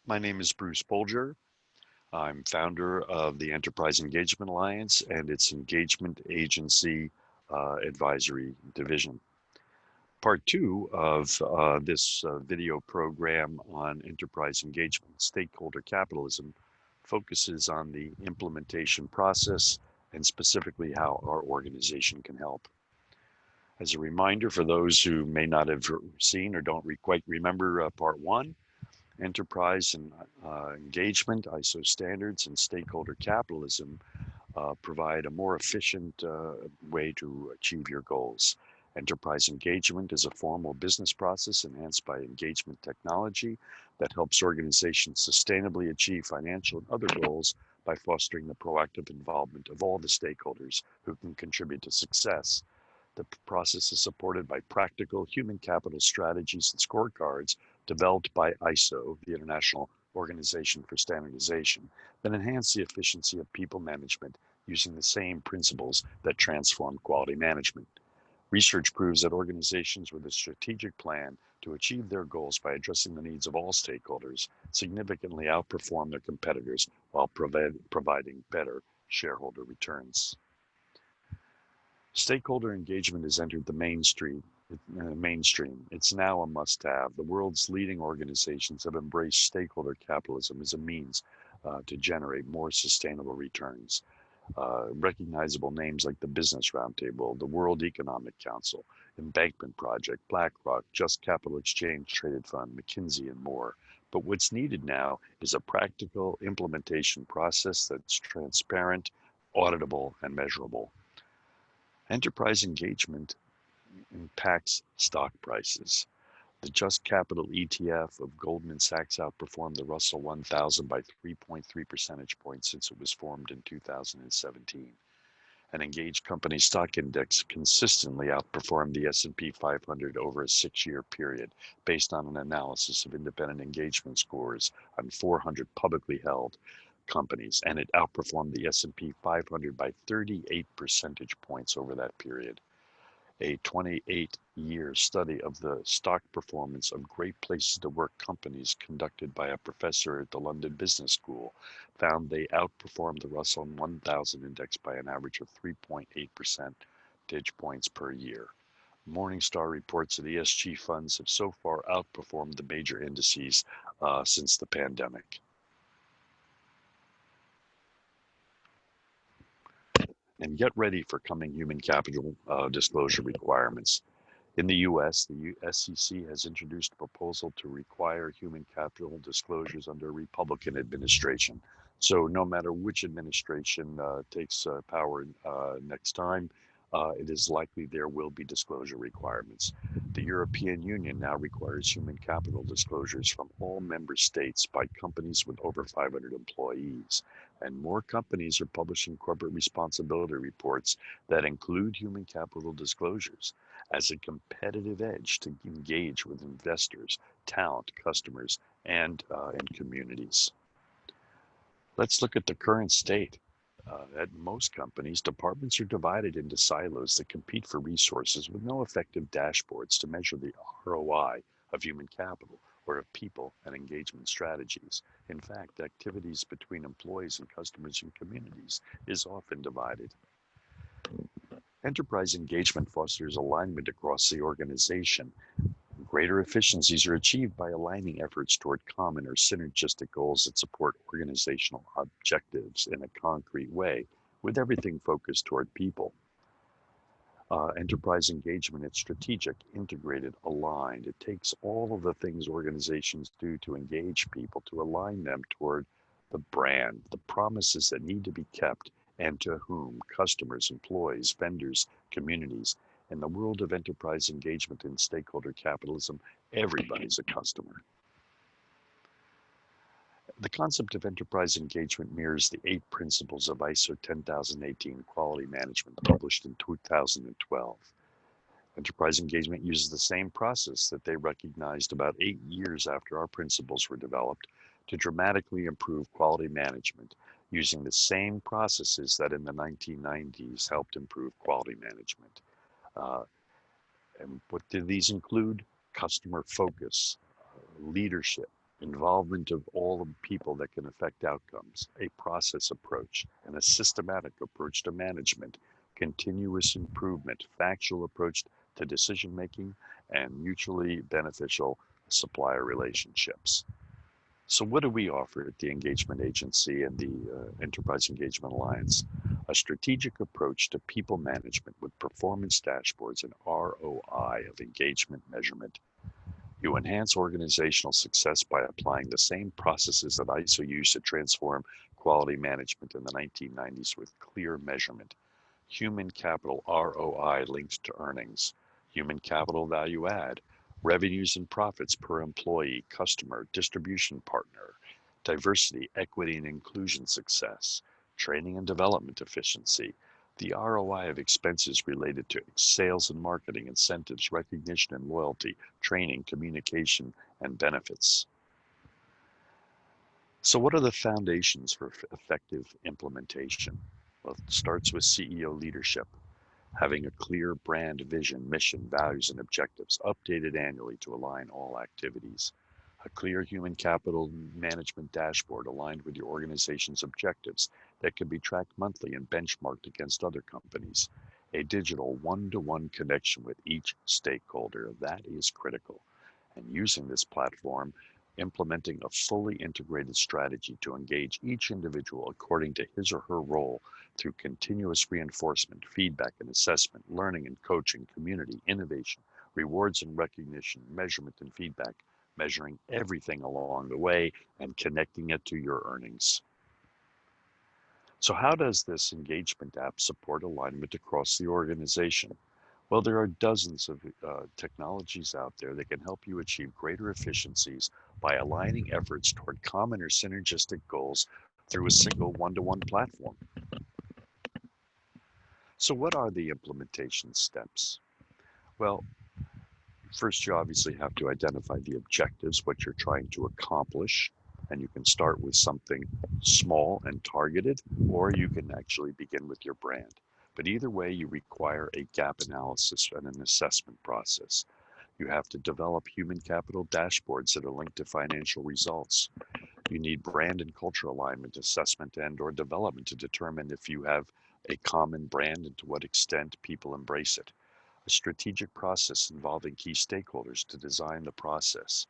My name is Bruce Bolger. I'm founder of the Enterprise Engagement Alliance and its engagement agency advisory division. Part two of this video program on enterprise engagement, stakeholder capitalism, focuses on the implementation process and specifically how our organization can help. As a reminder for those who may not have seen or don't quite remember part one, enterprise and engagement, ISO standards, and stakeholder capitalism provide a more efficient way to achieve your goals. Enterprise engagement is a formal business process enhanced by engagement technology that helps organizations sustainably achieve financial and other goals by fostering the proactive involvement of all the stakeholders who can contribute to success. The process is supported by practical human capital strategies and scorecards developed by ISO, the International Organization for Standardization, that enhance the efficiency of people management using the same principles that transform quality management. Research proves that organizations with a strategic plan to achieve their goals by addressing the needs of all stakeholders significantly outperform their competitors while providing better shareholder returns. Stakeholder engagement has entered the mainstream. It's now a must-have. The world's leading organizations have embraced stakeholder capitalism as a means to generate more sustainable returns. Recognizable names like the Business Roundtable, the World Economic Council, Embankment Project, BlackRock, Just Capital Exchange Traded Fund, McKinsey, and more. But what's needed now is a practical implementation process that's transparent, auditable, and measurable. Enterprise engagement impacts stock prices. The Just Capital ETF of Goldman Sachs outperformed the Russell 1000 by 3.3 percentage points since it was formed in 2017. An engaged company stock index consistently outperformed the S&P 500 over a 6-year period based on an analysis of independent engagement scores on 400 publicly held companies, and it outperformed the S&P 500 by 38 percentage points over that period. A 28-year study of the stock performance of great places to work companies conducted by a professor at the London Business School found they outperformed the Russell 1000 index by an average of 3.8 percentage points per year. Morningstar reports that ESG funds have so far outperformed the major indices since the pandemic. And get ready for coming human capital disclosure requirements. In the US, the SEC has introduced a proposal to require human capital disclosures under a Republican administration. So no matter which administration takes power next time, it is likely there will be disclosure requirements. The European Union now requires human capital disclosures from all member states by companies with over 500 employees. And more companies are publishing corporate responsibility reports that include human capital disclosures as a competitive edge to engage with investors, talent, customers, and communities. Let's look at the current state. At most companies, departments are divided into silos that compete for resources with no effective dashboards to measure the ROI of human capital or of people and engagement strategies. In fact, activities between employees and customers and communities is often divided. Enterprise engagement fosters alignment across the organization. Greater efficiencies are achieved by aligning efforts toward common or synergistic goals that support organizational objectives in a concrete way, with everything focused toward people. Enterprise engagement is strategic, integrated, aligned. It takes all of the things organizations do to engage people, to align them toward the brand, the promises that need to be kept, and to whom? Customers, employees, vendors, communities. In the world of enterprise engagement and stakeholder capitalism, everybody's a customer. The concept of enterprise engagement mirrors the 8 principles of ISO 10018 quality management published in 2012. Enterprise engagement uses the same process that they recognized about 8 years after our principles were developed to dramatically improve quality management using the same processes that in the 1990s helped improve quality management. Uh, and what do these include? Customer focus, leadership, involvement of all the people that can affect outcomes, a process approach, and a systematic approach to management, continuous improvement, factual approach to decision making, and mutually beneficial supplier relationships. So, what do we offer at the Engagement Agency and the Enterprise Engagement Alliance? A strategic approach to people management with performance dashboards and ROI of engagement measurement. You enhance organizational success by applying the same processes that ISO used to transform quality management in the 1990s with clear measurement. Human capital ROI linked to earnings. Human capital value add. Revenues and profits per employee, customer, distribution partner. Diversity, equity, and inclusion success. Training and development efficiency. The ROI of expenses related to sales and marketing, incentives, recognition and loyalty, training, communication, and benefits. So, what are the foundations for effective implementation? Well, it starts with CEO leadership, having a clear brand vision, mission, values, and objectives, updated annually to align all activities. A clear human capital management dashboard aligned with your organization's objectives that can be tracked monthly and benchmarked against other companies. A digital one-to-one connection with each stakeholder, that is critical. And using this platform, implementing a fully integrated strategy to engage each individual according to his or her role through continuous reinforcement, feedback and assessment, learning and coaching, community, innovation, rewards and recognition, measurement and feedback, measuring everything along the way and connecting it to your earnings. So how does this engagement app support alignment across the organization? Well, there are dozens of technologies out there that can help you achieve greater efficiencies by aligning efforts toward common or synergistic goals through a single one-to-one platform. So what are the implementation steps? Well, first you obviously have to identify the objectives, what you're trying to accomplish, and you can start with something small and targeted, or you can actually begin with your brand. But either way, you require a gap analysis and an assessment process. You have to develop human capital dashboards that are linked to financial results. You need brand and culture alignment, assessment, and or development to determine if you have a common brand and to what extent people embrace it. A strategic process involving key stakeholders to design the process.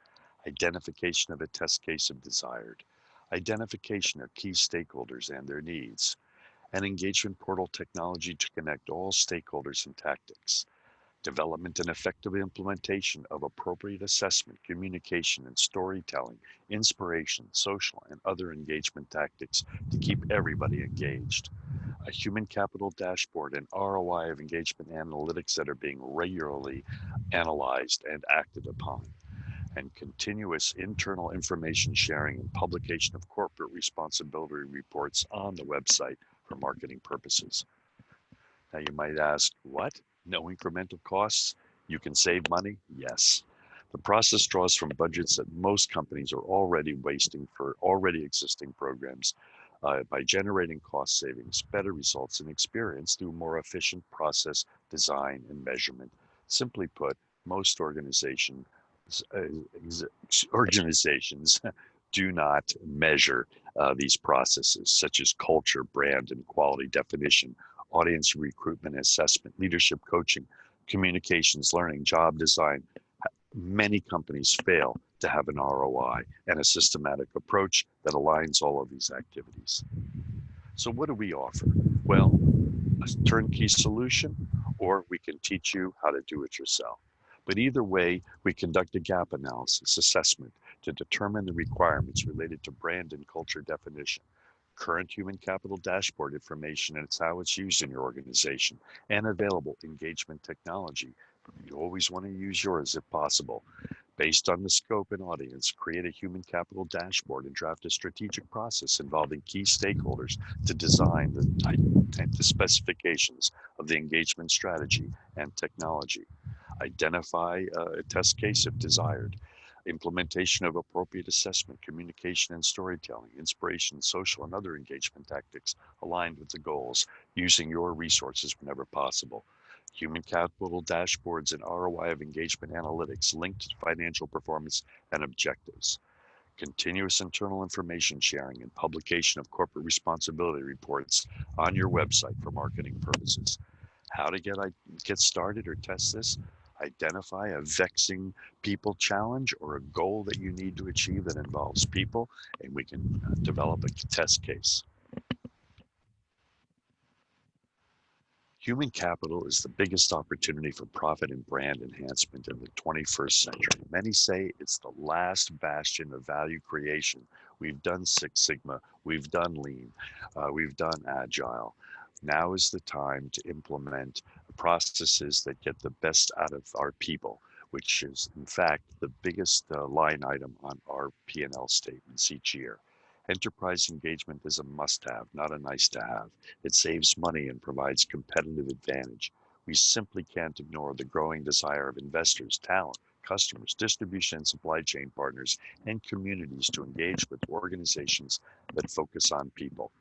Identification of a test case of desired. Identification of key stakeholders and their needs. An engagement portal technology to connect all stakeholders and tactics. Development and effective implementation of appropriate assessment, communication, and storytelling, inspiration, social, and other engagement tactics to keep everybody engaged. A human capital dashboard and ROI of engagement analytics that are being regularly analyzed and acted upon, and continuous internal information sharing and publication of corporate responsibility reports on the website for marketing purposes. Now you might ask, what? No incremental costs? You can save money? Yes. The process draws from budgets that most companies are already wasting for already existing programs by generating cost savings, better results, and experience through more efficient process design and measurement. Simply put, most uh, organizations do not measure these processes, such as culture, brand, and quality definition, audience recruitment, assessment, leadership coaching, communications, learning, job design. Many companies fail to have an ROI and a systematic approach that aligns all of these activities. So what do we offer? Well, a turnkey solution, or we can teach you how to do it yourself. But either way, we conduct a gap analysis assessment to determine the requirements related to brand and culture definition, current human capital dashboard information, and it's how it's used in your organization, and available engagement technology. You always want to use yours if possible. Based on the scope and audience, create a human capital dashboard and draft a strategic process involving key stakeholders to design the specifications of the engagement strategy and technology. Identify a test case if desired. Implementation of appropriate assessment, communication and storytelling, inspiration, social and other engagement tactics aligned with the goals, using your resources whenever possible. Human capital dashboards and ROI of engagement analytics linked to financial performance and objectives. continuous internal information sharing, and publication of corporate responsibility reports on your website for marketing purposes. How to get started or test this? Identify a vexing people challenge or a goal that you need to achieve that involves people, and we can develop a test case. Human capital is the biggest opportunity for profit and brand enhancement in the 21st century. Many say it's the last bastion of value creation. We've done Six Sigma, we've done Lean, we've done Agile. Now is the time to implement processes that get the best out of our people, which is, in fact, the biggest line item on our P&L statements each year. Enterprise engagement is a must-have, not a nice-to-have. It saves money and provides competitive advantage. We simply can't ignore the growing desire of investors, talent, customers, distribution and supply chain partners, and communities to engage with organizations that focus on people.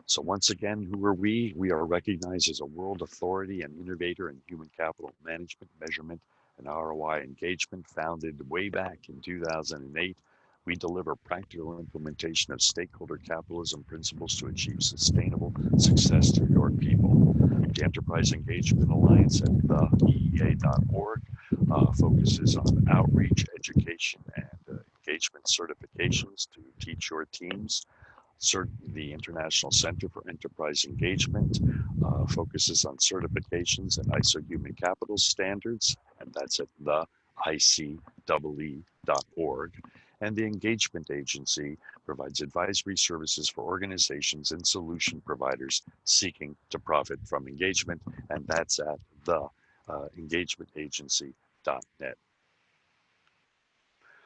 So once again, who are we? We are recognized as a world authority and innovator in human capital management, measurement, and ROI engagement. Founded way back in 2008, we deliver practical implementation of stakeholder capitalism principles to achieve sustainable success through your people. The Enterprise Engagement Alliance at theeea.org focuses on outreach, education, and engagement certifications to teach your teams. The International Center for Enterprise Engagement focuses on certifications and ISO human capital standards, and that's at the ICEE.org. And the Engagement Agency provides advisory services for organizations and solution providers seeking to profit from engagement, and that's at the engagementagency.net.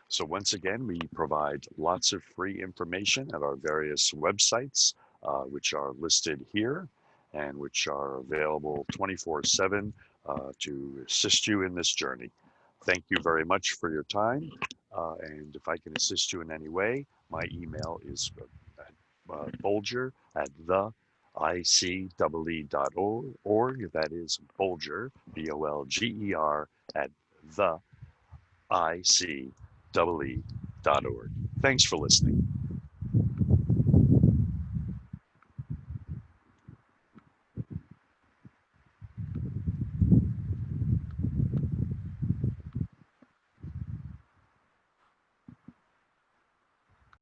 So once again, we provide lots of free information at our various websites, which are listed here and which are available 24/7 to assist you in this journey. Thank you very much for your time. And if I can assist you in any way, my email is Bolger at the ICEE.org. That is Bolger, BOLGER, at the ICEE.org. Thanks for listening.